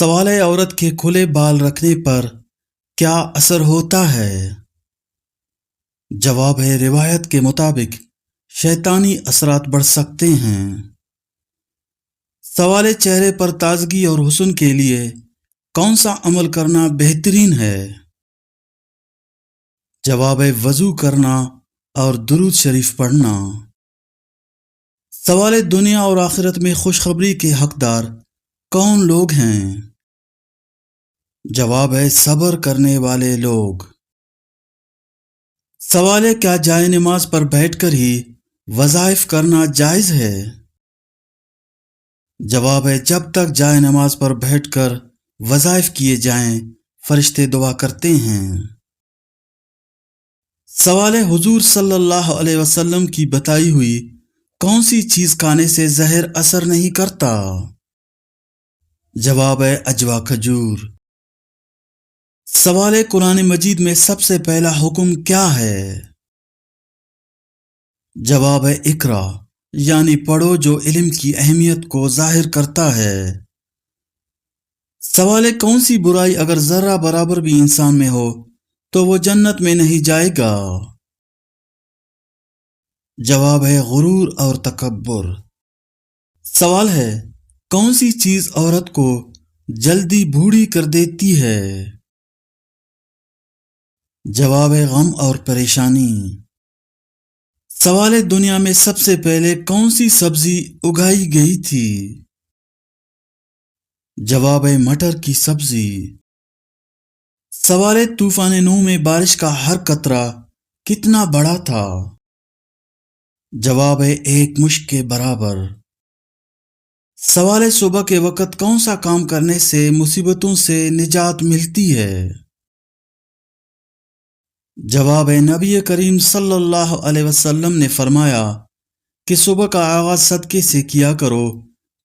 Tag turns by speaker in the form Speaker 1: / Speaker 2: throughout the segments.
Speaker 1: سوال ہے عورت کے کھلے بال رکھنے پر کیا اثر ہوتا ہے؟ جواب ہے روایت کے مطابق شیطانی اثرات بڑھ سکتے ہیں۔ سوال ہے چہرے پر تازگی اور حسن کے لیے کون سا عمل کرنا بہترین ہے؟ جواب ہے وضو کرنا اور درود شریف پڑھنا۔ سوال ہے دنیا اور آخرت میں خوشخبری کے حقدار کون لوگ ہیں؟ جواب ہے صبر کرنے والے لوگ۔ سوال ہے کیا جائے نماز پر بیٹھ کر ہی وظائف کرنا جائز ہے؟ جواب ہے جب تک جائے نماز پر بیٹھ کر وظائف کیے جائیں فرشتے دعا کرتے ہیں۔ سوال ہے حضور صلی اللہ علیہ وسلم کی بتائی ہوئی کون سی چیز کھانے سے زہر اثر نہیں کرتا؟ جواب ہے اجوا کھجور۔ سوال ہے قرآن مجید میں سب سے پہلا حکم کیا ہے؟ جواب ہے اقرا، یعنی پڑھو، جو علم کی اہمیت کو ظاہر کرتا ہے۔ سوال ہے کون سی برائی اگر ذرہ برابر بھی انسان میں ہو تو وہ جنت میں نہیں جائے گا؟ جواب ہے غرور اور تکبر۔ سوال ہے کون سی چیز عورت کو جلدی بوڑھی کر دیتی ہے؟ جواب ہے غم اور پریشانی۔ سوال ہے دنیا میں سب سے پہلے کون سی سبزی اگائی گئی تھی؟ جواب ہے مٹر کی سبزی۔ سوال ہے طوفان نوح میں بارش کا ہر قطرہ کتنا بڑا تھا؟ جواب ہے 1 مشت کے برابر۔ سوال ہے صبح کے وقت کون سا کام کرنے سے مصیبتوں سے نجات ملتی ہے؟ جواب ہے نبی کریم صلی اللہ علیہ وسلم نے فرمایا کہ صبح کا آغاز صدقے سے کیا کرو،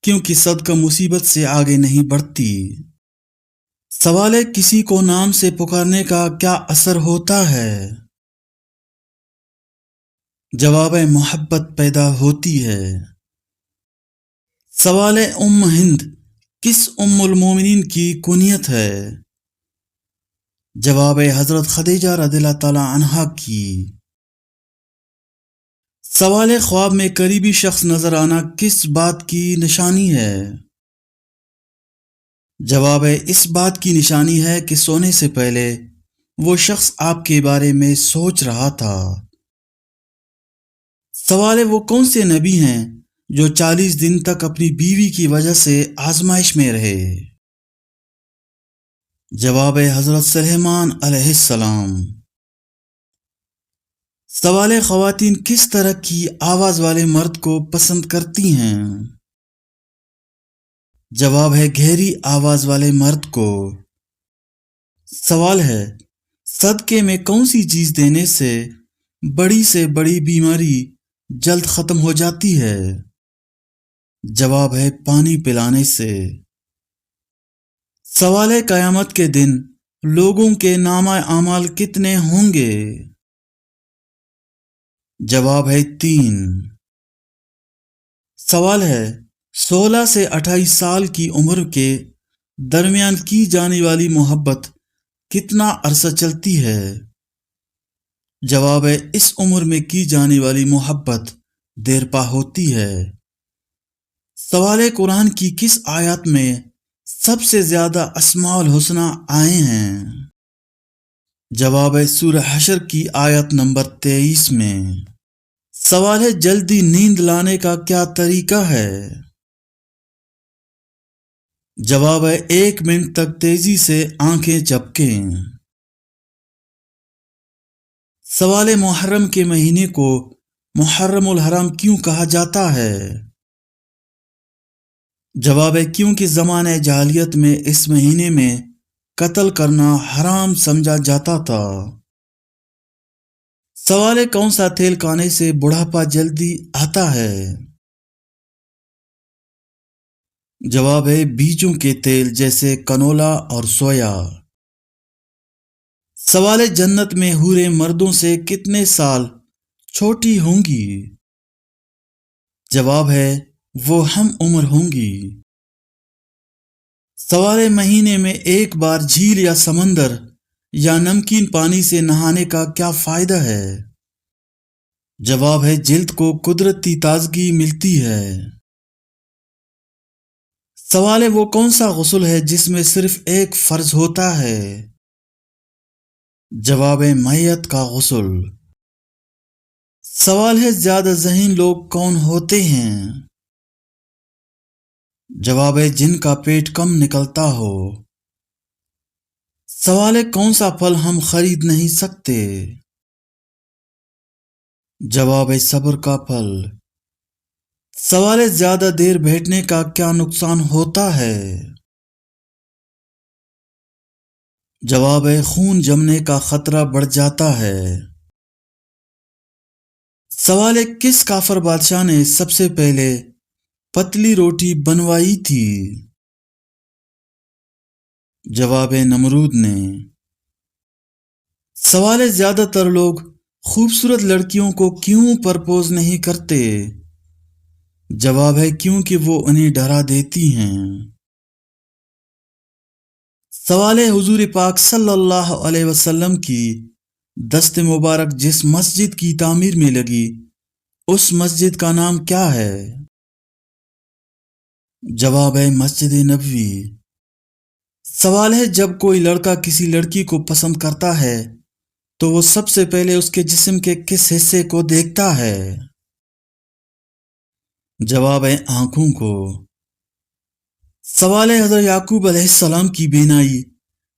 Speaker 1: کیونکہ صدقہ مصیبت سے آگے نہیں بڑھتی۔ سوال ہے کسی کو نام سے پکارنے کا کیا اثر ہوتا ہے؟ جواب ہے محبت پیدا ہوتی ہے۔ سوال ہے ام ہند کس ام المومنین کی کنیت ہے؟ جواب ہے حضرت خدیجہ رضی اللہ تعالی عنہا کی۔ سوال ہے خواب میں قریبی شخص نظر آنا کس بات کی نشانی ہے؟ جواب ہے اس بات کی نشانی ہے کہ سونے سے پہلے وہ شخص آپ کے بارے میں سوچ رہا تھا۔ سوال ہے وہ کون سے نبی ہیں جو 40 دن تک اپنی بیوی کی وجہ سے آزمائش میں رہے؟ جواب ہے حضرت سلیمان علیہ السلام۔ سوال ہے خواتین کس طرح کی آواز والے مرد کو پسند کرتی ہیں؟ جواب ہے گہری آواز والے مرد کو۔ سوال ہے صدقے میں کون سی چیز دینے سے بڑی بیماری جلد ختم ہو جاتی ہے؟ جواب ہے پانی پلانے سے۔ سوال ہے قیامت کے دن لوگوں کے نامہ اعمال کتنے ہوں گے؟ جواب ہے 3۔ سوال ہے 16 سے 28 سال کی عمر کے درمیان کی جانے والی محبت کتنا عرصہ چلتی ہے؟ جواب ہے اس عمر میں کی جانے والی محبت دیر پا ہوتی ہے۔ سوال ہے قرآن کی کس آیات میں سب سے زیادہ اسماء الحسنی آئے ہیں؟ جواب ہے سورہ حشر کی آیت نمبر 23 میں۔ سوال ہے جلدی نیند لانے کا کیا طریقہ ہے؟ جواب ہے 1 منٹ تک تیزی سے آنکھیں جھپکیں۔ سوال ہے محرم کے مہینے کو محرم الحرام کیوں کہا جاتا ہے؟ جواب ہے کیونکہ زمانہ جاہلیت میں اس مہینے میں قتل کرنا حرام سمجھا جاتا تھا۔ سوال ہے کون سا تیل کھانے سے بڑھاپا جلدی آتا ہے؟ جواب ہے بیجوں کے تیل جیسے کنولا اور سویا۔ سوال ہے جنت میں حوریں مردوں سے کتنے سال چھوٹی ہوں گی؟ جواب ہے وہ ہم عمر ہوں گی۔ سوال ہے مہینے میں ایک بار جھیل یا سمندر یا نمکین پانی سے نہانے کا کیا فائدہ ہے؟ جواب ہے جلد کو قدرتی تازگی ملتی ہے۔ سوال ہے وہ کون سا غسل ہے جس میں صرف ایک فرض ہوتا ہے؟ جواب ہے میت کا غسل۔ سوال ہے زیادہ ذہین لوگ کون ہوتے ہیں؟ جواب ہے جن کا پیٹ کم نکلتا ہو۔ سوال ہے کون سا پھل ہم خرید نہیں سکتے؟ جواب ہے صبر کا پھل۔ سوال ہے زیادہ دیر بیٹھنے کا کیا نقصان ہوتا ہے؟ جواب ہے خون جمنے کا خطرہ بڑھ جاتا ہے۔ سوال ہے کس کافر بادشاہ نے سب سے پہلے پتلی روٹی بنوائی تھی؟ جواب ہے نمرود نے۔ سوال ہے زیادہ تر لوگ خوبصورت لڑکیوں کو کیوں پرپوز نہیں کرتے؟ جواب ہے کیونکہ وہ انہیں ڈرا دیتی ہیں۔ سوال ہے حضور پاک صلی اللہ علیہ وسلم کی دست مبارک جس مسجد کی تعمیر میں لگی اس مسجد کا نام کیا ہے؟ جواب ہے مسجد نبوی۔ سوال ہے جب کوئی لڑکا کسی لڑکی کو پسند کرتا ہے تو وہ سب سے پہلے اس کے جسم کے کس حصے کو دیکھتا ہے؟ جواب ہے آنکھوں کو۔ سوال ہے حضرت یعقوب علیہ السلام کی بینائی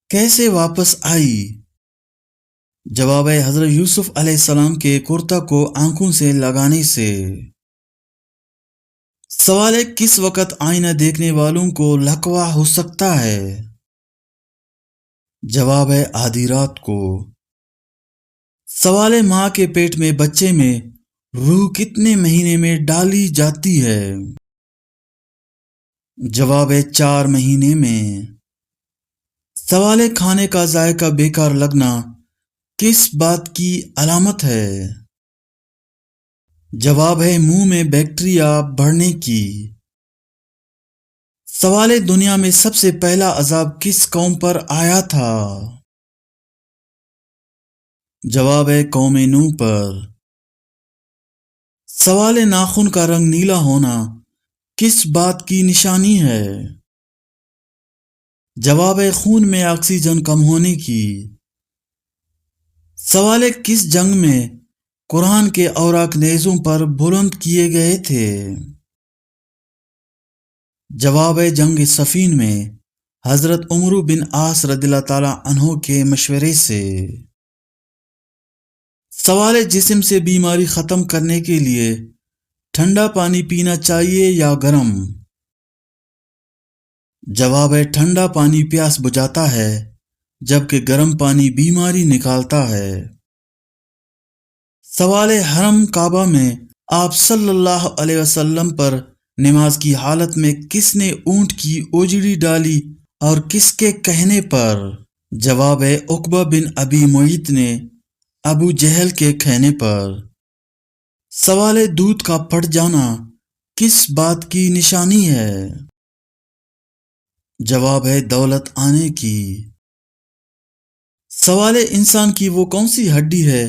Speaker 1: کیسے واپس آئی؟ جواب ہے حضرت یوسف علیہ السلام کے کرتا کو آنکھوں سے لگانے سے۔ سوال ہے کس وقت آئینہ دیکھنے والوں کو لقوہ ہو سکتا ہے؟ جواب ہے آدھی رات کو۔ سوال ہے ماں کے پیٹ میں بچے میں روح کتنے مہینے میں ڈالی جاتی ہے؟ جواب ہے 4 مہینے میں۔ سوال ہے کھانے کا ذائقہ بیکار لگنا کس بات کی علامت ہے؟ جواب ہے منہ میں بیکٹیریا بڑھنے کی۔ سوال ہے دنیا میں سب سے پہلا عذاب کس قوم پر آیا تھا؟ جواب ہے قوم نوح پر۔ سوال ہے ناخن کا رنگ نیلا ہونا کس بات کی نشانی ہے؟ جواب ہے خون میں آکسیجن کم ہونے کی۔ سوال ہے کس جنگ میں قرآن کے اوراق نیزوں پر بلند کیے گئے تھے؟ جواب ہے جنگ صفین میں حضرت عمرو بن عاص رضی اللہ تعالیٰ عنہ کے مشورے سے۔ سوال ہے جسم سے بیماری ختم کرنے کے لیے ٹھنڈا پانی پینا چاہیے یا گرم؟ جواب ہے ٹھنڈا پانی پیاس بجھاتا ہے جبکہ گرم پانی بیماری نکالتا ہے۔ سوال ہے حرم کعبہ میں آپ صلی اللہ علیہ وسلم پر نماز کی حالت میں کس نے اونٹ کی اوجڑی ڈالی اور کس کے کہنے پر؟ جواب ہے عقبہ بن ابی معیط نے ابو جہل کے کہنے پر۔ سوال ہے دودھ کا پھٹ جانا کس بات کی نشانی ہے؟ جواب ہے دولت آنے کی۔ سوال ہے انسان کی وہ کون سی ہڈی ہے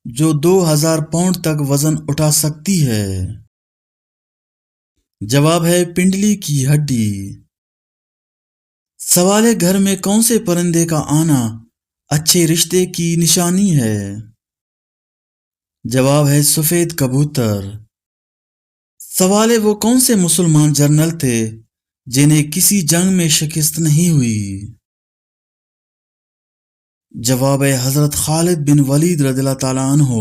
Speaker 1: جو 2000 پاؤنڈ تک وزن اٹھا سکتی ہے؟ جواب ہے پنڈلی کی ہڈی۔ سوال ہے گھر میں کون سے پرندے کا آنا اچھے رشتے کی نشانی ہے؟ جواب ہے سفید کبوتر۔ سوال ہے وہ کون سے مسلمان جنرل تھے جنہیں کسی جنگ میں شکست نہیں ہوئی؟ جواب ہے حضرت خالد بن ولید رضی اللہ تعالیٰ عنہ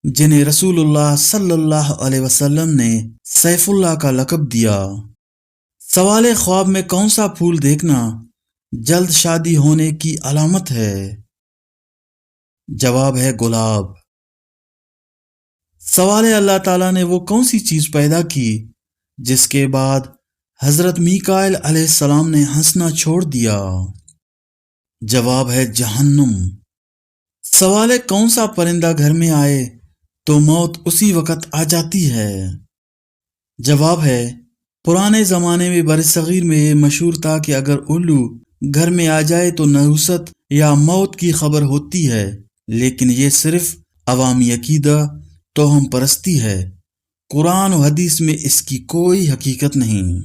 Speaker 1: جنہیں رسول اللہ صلی اللہ علیہ وسلم نے سیف اللہ کا لقب دیا۔ سوال ہے خواب میں کون سا پھول دیکھنا جلد شادی ہونے کی علامت ہے؟ جواب ہے گلاب۔ سوال ہے اللہ تعالیٰ نے وہ کون سی چیز پیدا کی جس کے بعد حضرت میکائیل علیہ السلام نے ہنسنا چھوڑ دیا؟ جواب ہے جہنم۔ سوال ہے کون سا پرندہ گھر میں آئے تو موت اسی وقت آ جاتی ہے؟ جواب ہے پرانے زمانے میں برصغیر میں یہ مشہور تھا کہ اگر الو گھر میں آ جائے تو نحوست یا موت کی خبر ہوتی ہے، لیکن یہ صرف عوامی عقیدہ توہم پرستی ہے۔ قرآن و حدیث میں اس کی کوئی حقیقت نہیں۔